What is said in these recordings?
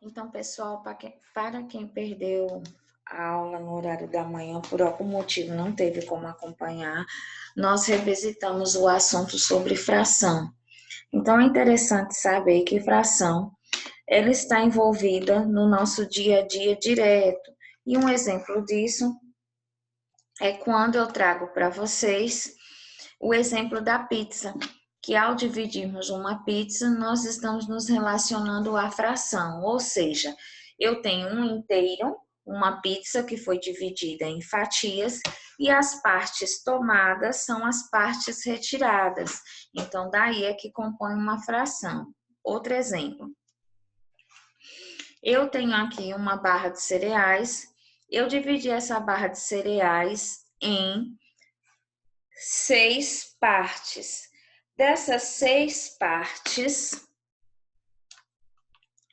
Então, pessoal, para quem perdeu a aula no horário da manhã, por algum motivo não teve como acompanhar, nós revisitamos o assunto sobre fração. Então, é interessante saber que fração, ela está envolvida no nosso dia a dia direto. E um exemplo disso é quando eu trago para vocês o exemplo da pizza, que ao dividirmos uma pizza, nós estamos nos relacionando à fração, ou seja, eu tenho um inteiro, uma pizza que foi dividida em fatias, e as partes tomadas são as partes retiradas. Então, daí é que compõe uma fração. Outro exemplo. Eu tenho aqui uma barra de cereais, eu dividi essa barra de cereais em 6 partes. Dessas 6 partes,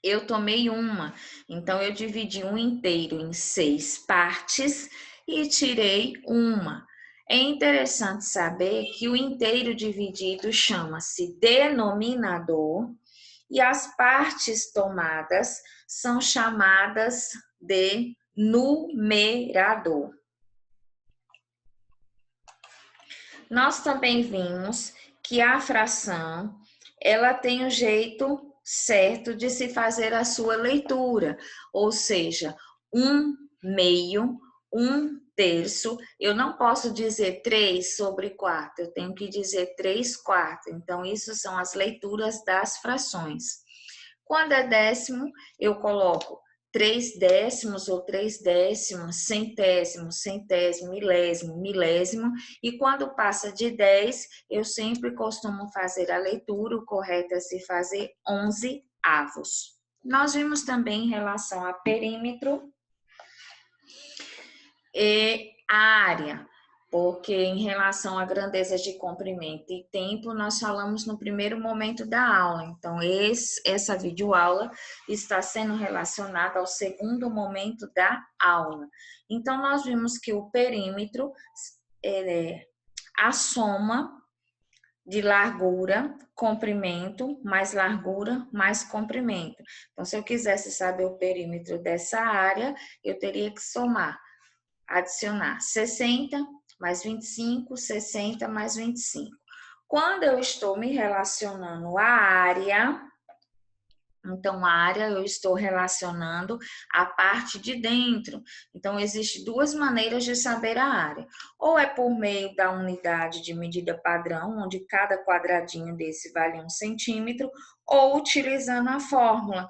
eu tomei uma. Então, eu dividi um inteiro em 6 partes e tirei uma. É interessante saber que o inteiro dividido chama-se denominador e as partes tomadas são chamadas de numerador. Nós também vimos que a fração, ela tem um jeito certo de se fazer a sua leitura, ou seja, 1/2, 1/3. Eu não posso dizer 3/4, eu tenho que dizer 3/4. Então, isso são as leituras das frações. Quando é décimo, eu coloco 3/10 ou 3/10, centésimo, centésimo, milésimo, milésimo. E quando passa de 10, eu sempre costumo fazer a leitura, o correto é se fazer 11/avos. Nós vimos também em relação a perímetro e a área, porque em relação a grandezas de comprimento e tempo, nós falamos no primeiro momento da aula. Então, essa videoaula está sendo relacionada ao segundo momento da aula. Então, nós vimos que o perímetro é a soma de largura, comprimento, mais largura, mais comprimento. Então, se eu quisesse saber o perímetro dessa área, eu teria que adicionar 60 mais 25, 60 mais 25. Quando eu estou me relacionando à área, então, a área eu estou relacionando a parte de dentro. Então, existem duas maneiras de saber a área. Ou é por meio da unidade de medida padrão, onde cada quadradinho desse vale 1 centímetro, ou utilizando a fórmula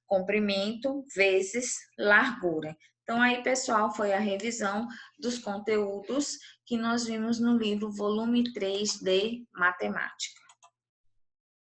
comprimento vezes largura. Então, aí, pessoal, foi a revisão dos conteúdos que nós vimos no livro volume 3 de Matemática.